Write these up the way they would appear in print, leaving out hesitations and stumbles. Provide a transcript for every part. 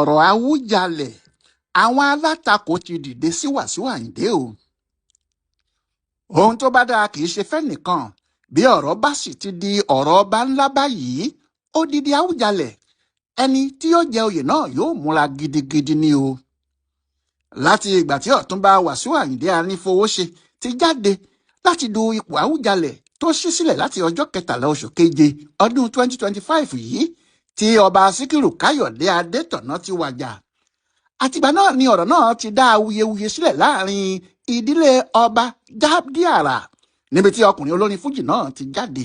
ọ̀rọ̀ Awújalè àwọn alátakò ti dìde sí Wasiu Ayinde o. Ohun tó bá dáa kì í ṣe fẹ́nìkan, bí ọ̀rọ̀ bá sì ti di ọ̀rọ̀ ọba ńlá báyìí, odidi Awújalè ẹni tí yóò jẹ oyè náà yóò múra gidigidi ni o. Láti ìgbà tí ọ̀túnba Wasiu Ayinde Anífowóṣe ti jáde láti du ipò Awújalè tó ṣí sílẹ̀ láti ọjọ́ 13 oṣù keje ọdún 2025 yìí, tí ọba Síkírù Káyọ̀dé Adétọ̀nà ti wàjà. Àtìgbà náà ni ọ̀rọ̀ náà ti dá awuyewuye sílẹ̀ láàrin ìdílé ọba Jabdiara, níbi tí ọkùnrin olórin fújì náà ti jáde.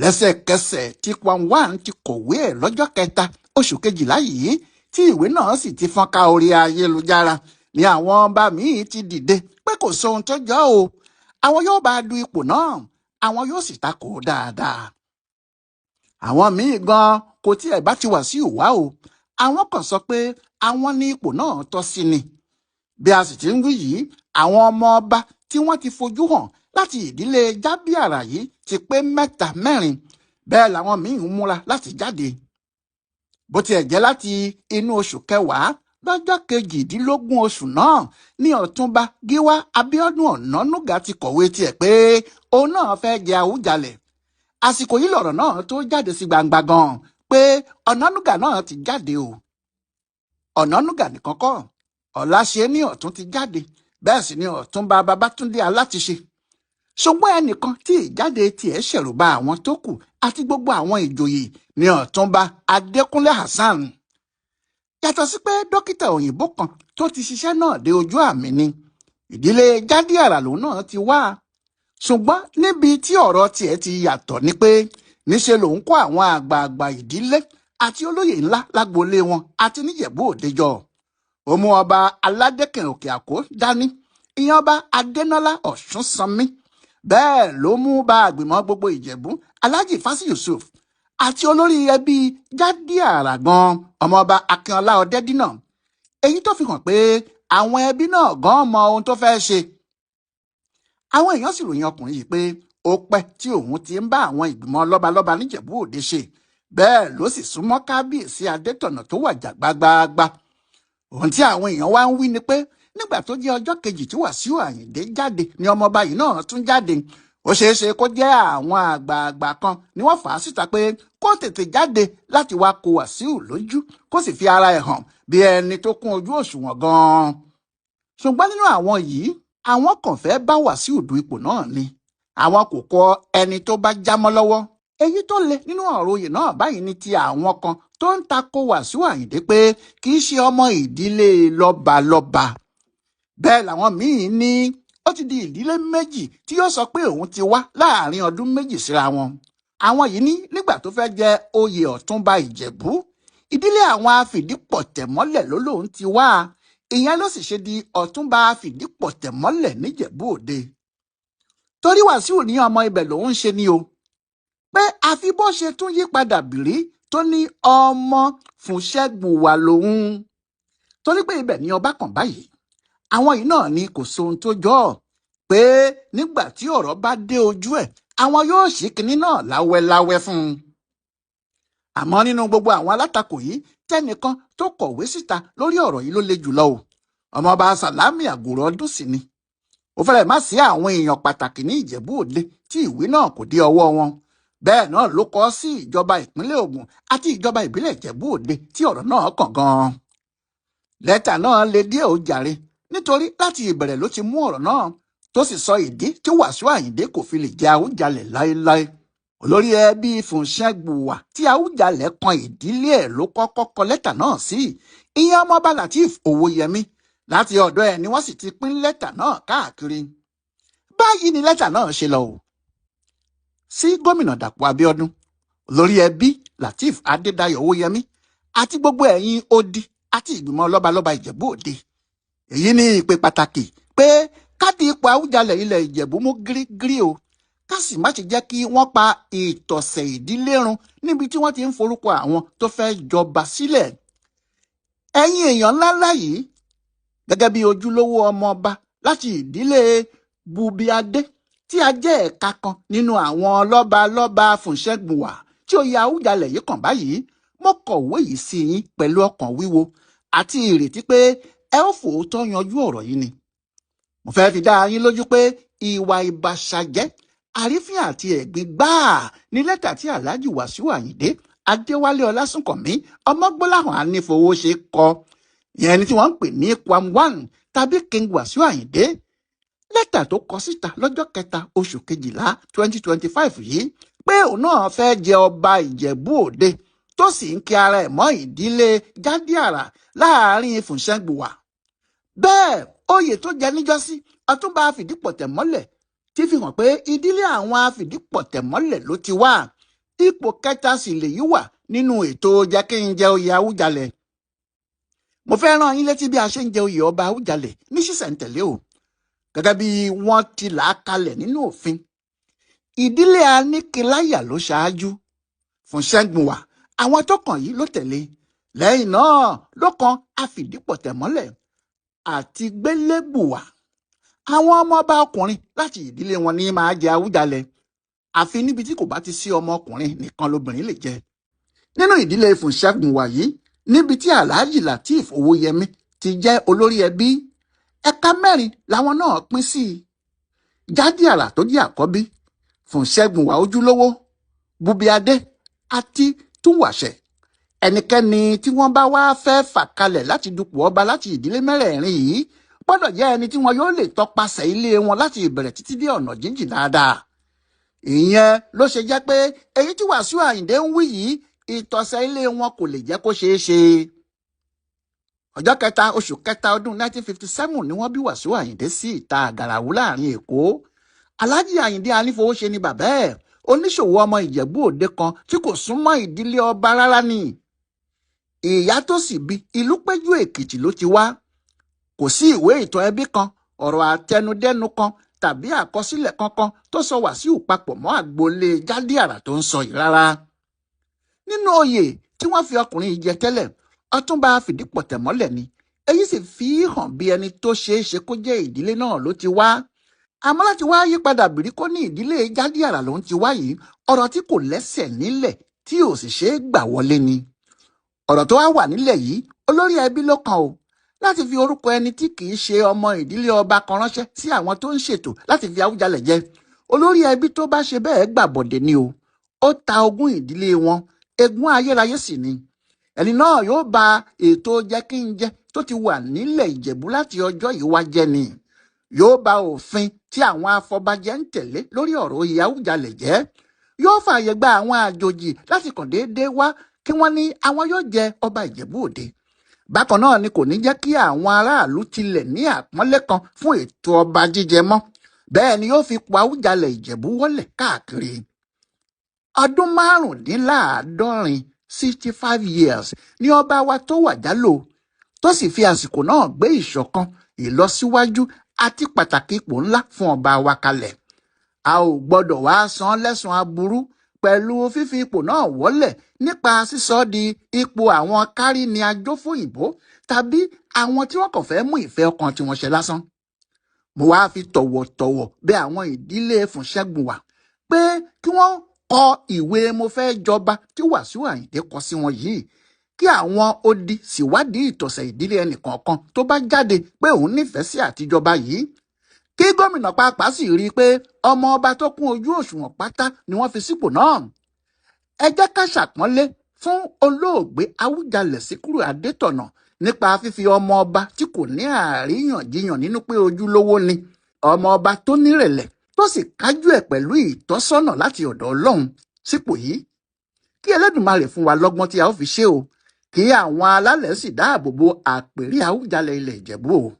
Lẹ́sẹ̀kẹsẹ̀ tí Awon ti kọ̀wé ẹ̀ lọ́jọ́ 3 oṣù kejìlá yìí, tí ìwé náà sì ti fọ́n ká orí ayélujára, ni àwọn ọba míì ti dìde pé kò sóhun tó jọ o. Àwọn yóò bá du ipò náà, àwọn yóò sì takò dáadáa. Àwọn míì gan kò tiẹ̀ bá ti Wasiu wá o. Àwọn kan sọ pé àwọn ní ipò náà tọ́ sí ni. Bí a sì ti ń wí yìí, àwọn ọmọ ọba tí wọ́n ti fojú hàn láti ìdílé Jabdiara yìí ti pé 4. Bẹ́ẹ̀ làwọn míì ń múra láti jáde. Bó tiẹ̀ jẹ́ láti inú oṣù kẹwàá lọ́jọ́ 18 oṣù náà ní ọ̀túnba Gíwá Abíọ́dún Ọ̀nànúgà ti kọ̀wé tiẹ̀ pé òun náà fẹ́ jẹ Awújalè. Àsìkò yìí lọ̀rọ̀ náà tó jáde sí gbangba gan pé Ọ̀nànúgà náà ti jáde o. Ọ̀nànúgà nìkan kọ́, Ọláṣẹ́ní Ọ̀tún ti jáde, bẹ́ẹ̀ sì ni ọ̀túnba Babátúndé Alátiṣe. Ṣùgbọ́n ẹnìkan tí ìjáde tiẹ̀ ṣẹ̀rù bà àwọn tó kù àti gbogbo àwọn ìjòyè ni ọ̀túnba Adékúnlé Hasan. Yàtọ̀ sí pé dókítà òyìnbó kan tó ti ṣiṣẹ́ náà dé ojú àmì ni, ìdílé Jabdiara lòun náà ti wá. Ṣùgbọ́n níbi tí ọ̀rọ̀ tiẹ̀ ti yàtọ̀ ni pé níṣe lòun kó àwọn àgbààgbà ìdílé àti olóyè ńlá lágboolé wọn àti níjẹ̀bú òde jọ. Ó mú ọba Aládékàn Òkè Àkó dání, ìyẹn ọba Adénọ́lá Ọ̀ṣúnsanmí. Bẹ́ẹ̀ ló mú bá àgbìmọ̀ gbogbo Ìjẹ̀bú Alhaji Fásí Yusuf àti olórí ẹbí Jabdiara gan ọmọọba Akínọlá Ọdẹ́dínà. Èyí tó fi hàn pé àwọn ẹbí náà gan mọ ohun tó fẹ́ ṣe. Àwọn èèyàn sì ròyìn ọkùnrin yìí pé ó pẹ́ tí òun ti ń bá àwọn ìgbìmọ̀ lọ́balọ́ba níjẹ̀bú òde ṣe, bẹ́ẹ̀ ló sì súnmọ́ kábíyèsí Adétọ̀nà tó wàjà gbágbáágbá. Ohun tí àwọn èèyàn wá ń wí ni pé nígbà tó jẹ́ ọjọ́ kejì tí Wasiu Ayinde jáde ni ọmọọba yìí náà tún jáde. Ó ṣeé ṣe kó jẹ́ àwọn àgbààgbà kan ni wọ́n fà á síta pé kó tètè jáde láti wá kó Wasiu lójú, kó sì fi ara ẹ̀ hàn bí ẹni tó kún ojú òṣùwọ̀n gan-an. Ṣùgbọ́n nínú àwọn yìí, àwọn kàn fẹ́ bá Wasiu du ipò náà ni. Àwọn kò kọ ẹni tó bá jámọ́ lọ́wọ́. Èyí tó le nínú ọ̀rọ̀ oyè náà báyìí ni ti àwọn kan tó ń takò Wasiu Ayinde pé kì í ṣe ọmọ ìdílé lọ́balọ́ba. Bẹ́ẹ̀ làwọn míì ní ó ti di ìdílé méjì tí yóò sọ pé òun ti wá láàrin ọdún méjì síra wọn. Àwọn yìí ní nígbà tó fẹ́ jẹ oyè ọ̀túnba Ìjẹ̀bú, ìdílé àwọn afìdípọ̀tẹ̀mọ́lẹ̀ ló lóun ti wá. Ìyẹn ló sì ṣe di ọ̀túnba afìdípọ̀tẹ̀mọ́lẹ̀ níjẹ̀bú òde. Torí Wasiu ní ọmọ ibẹ̀ lòun ń ṣe ni o, pé àfi bó ṣe tún yí padà bìrí tó ní ọmọ Fúnṣẹ́gbùwà lòun. Torí pé ibẹ̀ ni ọba kan báyìí. Àwọn yìí náà ni kò sóhun tó jọ pé nígbà tí ọ̀rọ̀ bá dé ojú ẹ̀, àwọn yóò ṣí kinní náà láwẹ́láwẹ́ fún un. Àmọ́ nínú gbogbo àwọn alátakò yìí, tẹ́nìkan tó kọ̀wé síta lórí ọ̀rọ̀ yìí ló le jùlọ o. Ọmọọba Sàlámì Àgùrò Ọdún sì ni. Ó fẹ́rẹ̀ má sí àwọn èèyàn pàtàkì ní Ìjẹ̀bú Òde tí ìwé náà kò dé ọwọ́ wọn. Bẹ́ẹ̀ náà ló kọ sí ìjọba ìpínlẹ̀ Ògùn àti ìjọba ìbílẹ̀ Ìjẹ̀bú Òde tí ọ̀rọ̀ náà kàn gan-an. Lẹ́tà náà le díẹ̀ ó jàre, nítorí láti ìbẹ̀rẹ̀ ló ti mú ọ̀rọ̀ náà tó sì sọ ìdí tí Wasiu Ayinde kò fi lè jẹ Awújalè láéláé. Olórí ẹbí Fúnṣẹ́gbùwà tí Awújalè kan ìdílé ẹ̀ ló kọ́kọ́ kọ lẹ́tà náà sí, ìyẹn ọmọọba Lateef Owóyẹmí. Láti ọ̀dọ̀ ẹ̀ ni wọ́n sì ti pín lẹ́tà náà káàkiri. Báyìí ni lẹ́tà náà ṣe lọ o. Sí gómìnà Dàpọ̀ Abíọ́dún, olórí ẹbí Lateef Adédayọ̀ Owóyẹmí àti gbogbo ẹ̀yin odi àti ìgbìmọ̀ lọ́balọ́ba Ìjẹ̀bú Òde. Èyí ni ìpè pàtàkì pé ká di ipò Awújalè ilẹ̀ Ìjẹ̀bú mú gírígírí o. Ká sì má ṣe jẹ́ kí wọ́n pa ìtọ̀sẹ̀ ìdílé run níbi tí wọ́n ti ń forúkọ àwọn tó fẹ́ jọba sílẹ̀. Ẹ̀yin èèyàn ńláńlá yìí, gẹ́gẹ́ bí ojúlówó ọmọọba láti ìdílé Bubiadé tí a jẹ́ ẹ̀ka kan nínú àwọn lọ́balọ́ba Fúnṣẹ́gbùwà tí oyè Awújalè yìí kàn báyìí, mo kọ̀wé yìí sí yín pẹ̀lú ọkàn wíwo àti ìrètí pé ẹ ó fòótọ́ yanjú ọ̀rọ̀ yìí ni. mo fẹ́ fi dá yín lójú pé ìwà ìbàṣàjẹ́, àrífín àti ẹ̀gbin gbáà ní lẹ́tà tí Alhaji Wasiu Ayinde Adéwálé Ọlásùnkànmí Ọmọgbọ́láhàn Anífowóṣe kọ, ìyẹn ni tí wọ́n ń pè ní Kwam 1 tàbí King Wasiu Ayinde. lẹ́tà tó kọ síta lọ́jọ́ 3 oṣù kejìlá 2025 yìí pé òun náà fẹ́ jẹ ọba Ìjẹ̀bú Òde tó sì ń kí ara ẹ̀ mọ́ ìdílé Jádíàrà láàrin Fùnṣẹ́ngbùwà. bẹ́ẹ̀ oyè tó jẹ níjọ́sí Ọ̀túnba Afìdípọ̀tẹ̀mọ́lẹ̀ ti fi hàn pé ìdílé àwọn Afìdípọ̀tẹ̀mọ́lẹ̀ ló ti wá. ipò 3 sì lèyí wà nínú ètò jẹ́ kí n jẹ oyè Awújalẹ̀. mo fẹ́ rán yín létí bí a ṣe ń jẹ oyè ọba Awújalẹ̀ ní ṣísẹ̀ntẹ̀lé o, gẹ́gẹ́ bí wọ́n ti là á kalẹ̀ nínú òfin. ìdílé Aníkiláyà ló ṣáájú, Fùnṣẹ́ngbùwà àwọn tó kàn yìí ló tẹ̀lé, lẹ́yìn náà ló kan Afìdípọ̀tẹ̀mọ́lẹ̀ àti Gbélébùwà. àwọn ọmọ ọba ọkùnrin láti ìdílé wọn ní máa jẹ Awújalẹ̀, àfi níbi tí kò bá ti sí ọmọ ọkùnrin nìkan lobìnrin lè jẹ. nínú ìdílé Fùnṣẹ́ngbùwà yìí, níbi tí Alhaji Lateef Owóyẹmí ti jẹ́ olórí ẹbí, ẹ̀ka 4 làwọn náà pín sí. Jádíàrà tó jẹ́ àkọ́bí, Fùnṣẹ́ngbùwà ojúlówó, Bùbíadé àti Túnwàṣẹ. ẹnikẹ́ni tí wọ́n bá wá fẹ́ fà kalẹ̀ láti dupò ọba láti ìdílé mẹ́rẹ̀ẹ̀rin yìí gbọ́dọ̀ jẹ́ ẹni tí wọn yóò lè tọpasẹ̀ ilé wọn láti ìbẹ̀rẹ̀ títí dé ọ̀nà jíjìn dáadáa. ìyẹn ló ṣe jẹ́ pé èyí tí Wàsíù Àyìndé ń wí yìí, ìtọ̀sẹ̀ ilé wọn kò lè jẹ́ kó ṣeé ṣe. ọjọ́ 3 oṣù kẹta ọdún 1957 ni wọ́n bí Wàsíù Àyìndé sí ìta Àgàràwú láàrin Èkó. Alhaji Ayinde Anífowóṣe ni bàbá ẹ̀, oníṣòwò ọmọ Ìjẹ̀bú Òde kan tí kò súnmọ́ ìdílé ọba rárá ni. ìyá tó sì bí Ìlúpéjú Èkìtì ló ti wá. kò sí ìwé ìtàn ẹbí kan, ọ̀rọ̀ àtẹnudẹ́nu kan tàbí àkọsílẹ̀ kankan tó sọ Wàsíù papọ̀ mọ́ àgboolé Jádíàrà tó ń sọ yìí rárá. nínú oyè tí wọ́n fi ọkùnrin yìí jẹ tẹ́lẹ̀, Ọ̀túnba Afìdípọ̀tẹ̀mọ́lẹ̀ ni, èyí sì fi hàn bí ẹni tó ṣeé ṣe kó jẹ́ ìdílé náà ló ti wá. àmọ́ láti wá yípadà bìrí kó ní ìdílé Jádíàrà ló ń ti wá yìí, ọ̀rọ̀ tí kò lẹ́sẹ̀ nílẹ̀ tí ò sì ṣeé gbà wọlé ni. ọ̀rọ̀ tó wá wà nílẹ̀ yìí olórí ẹbí ló kàn o, láti fi orúkọ ẹni tí kì í ṣe ọmọ ìdílé ọba kan ránṣẹ́ sí àwọn tó ń ṣètò láti fi Awújalẹ̀ jẹ. olórí ẹbí tó bá ṣe bẹ́ẹ̀ gbàbọ̀dẹ̀ ni o. ó ta ogún ìdílé wọn, ègún ayérayé sì ni. ẹni náà yóò ba ètò jẹ́ kí n jẹ tó ti wà nílẹ̀ Ìjẹ̀bú láti ọjọ́ yìí wá jẹ́ ni. yóò ba òfin tí àwọn afọbajẹ ń tẹ̀lé lórí ọ̀rọ̀ oyè Awújalẹ̀ jẹ́. yóò fààyè gba àwọn àjòjì láti kàn déédéé wá kí wọ́n ní àwọn yóò jẹ ọba Ìjẹ̀bú Òde. bákan náà ni kò ní jẹ́ kí àwọn aráàlú tilẹ̀ ní àpọ́nlé kan fún ètò ọba jíjẹ mọ́. bẹ́ẹ̀ ni yóò fi po Awújalẹ̀ Ìjẹ̀bú wọ́lẹ̀ káàkiri. ọdún 75 65 years ni ọba wa tó wàjà lò, tó sì fi àsìkò náà gbé ìṣọ̀kan, ìlọsíwájú àti pàtàkì ipò ńlá fún ọba wa kalẹ̀. a ò gbọ́dọ̀ wá san lẹ́san aburú pẹ̀lú fífi ipò náà wọ́lẹ̀ nípa sísọ di ipò àwọn kárí ni ajófòyìnbó tàbí àwọn tí wọ́n kàn fẹ́ mú ìfẹ́ ọkàn tí wọ́n ṣe lásán. mo wá fi tọ̀wọ̀tọ̀wọ̀ bẹ̀ àwọn ìdílé Fùnṣẹ́ngbùwà pé kí wọ́n kọ ìwé mo fẹ́ jọba tí Wàsíù Àyìndé kọ sí wọn yìí, kí àwọn odi sì wádìí ìtọ̀sẹ̀ ìdílé ẹnìkọ̀ọ̀kan tó bá jáde pé òun nífẹ̀ẹ́ sí àtijọba yìí. kí gómìnà pàápàá sì rí i pé ọmọ ọba tó kún ojú òṣùwọ̀n pátá ni wọ́n fi sípò náà. ẹ jẹ́ ká ṣàpọ́nlé fún olóògbé Awújalẹ̀ Síkírù Adétọ̀nà nípa fífi ọmọ ọba tí kò ní àríyànjiyàn nínú pé ojúlówó ni, ọmọ ọba tó nírẹ̀lẹ̀ tó sì kájú ẹ̀ pẹ̀lú ìtọ́sọ́nà láti ọ̀dọ̀ Ọlọ́run sípò yìí. kí Ẹlẹ́dùmarè fún wa lọ́gbọ́n tí a ó fi ṣe o, kí àwọn alálẹ̀ sì dáàbò bo àpèrí Awújalẹ̀ ilẹ̀ Ìjẹ̀bú o.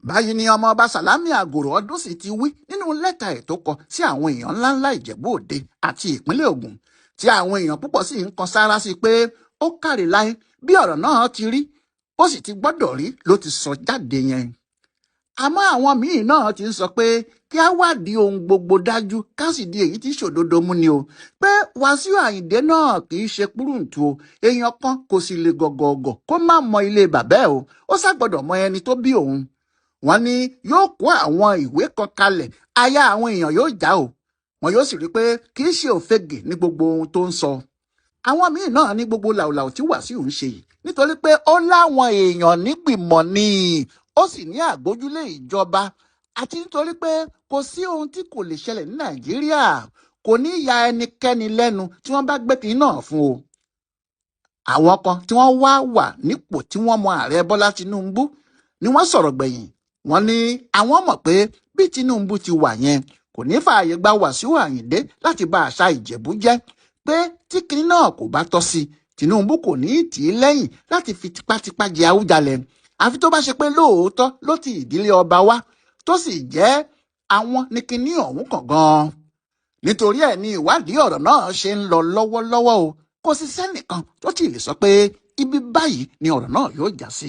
báyìí ni ọmọ ọba Sàlámì Àgòrò Ọdún sì ti wí nínú lẹ́tà ẹ̀ tó kọ sí àwọn èèyàn ńláńlá Ìjẹ̀bú Òde àti ìpínlẹ̀ Ògùn, tí àwọn èèyàn púpọ̀ sì ń kan sára sí pé ó káre láé bí ọ̀rọ̀ náà ti rí, ó sì ti gbọ́dọ̀ rí ló ti sọ jáde yẹn. àmọ́ àwọn míì náà ti ń sọ pé kí á wádìí ohun gbogbo dájú ká sì di èyí tí ṣòdodo mú ni o, pé Wàsíù Àyìndé náà kì í ṣe púrùǹtù o, èèyàn kan kò sì lè gọ̀gọ̀gọ̀ kó má mọ ilé bàbá ẹ̀ o, ó ṣàgbọ́dọ̀ mọ ẹni tó bí òun. wọ́n ní yóò kó àwọn ìwé kan kalẹ̀, aya àwọn èèyàn yóò já o, wọn yóò sì rí i pé kì í ṣe òfegè ní gbogbo ohun tó ń sọ. àwọn míì náà ní gbogbo làwùlàwù tí Wàsíù ń ṣe yìí nítorí pé ó láwọn èèyàn nígbìmọ̀ ni ó sì ní àgbójúlé ìjọba àti nítorí pé kò sí ohun tí kò lè ṣẹlẹ̀ ní Nàìjíríà kò ní ya ẹnikẹ́ni lẹ́nu tí wọ́n bá gbé kínní náà fún o. àwọn kan tí wọ́n wà nípò tí wọ́n mọ ààrẹ Bọ́lá Tinubu ni wọ́n sọ̀rọ̀ gbẹ̀yìn wọ́n ní àwọn mọ̀ pé bí Tinubu ti wà yẹn kò ní fààyè gba Wàsíù Àyìndé láti ba àṣà Ìjẹ̀bú jẹ́ pé tí kinní náà kò bá tọ́ sí Tinubu kò ní tì í lẹ́yìn láti fi tipátipá jẹ Awújalẹ̀ àfi tó bá ṣe pé lóòótọ́ ló ti ìdílé ọba wá tó sì jẹ́ àwọn ní kinní ọ̀hún kàn gan-an. nítorí ẹ̀ ni ìwádìí ọ̀rọ̀ náà ṣe ń lọ lọ́wọ́lọ́wọ́ o kò sí sẹ́nìkan tó ti lè sọ pé ibi báyìí ni ọ̀rọ̀ náà yóò já sí.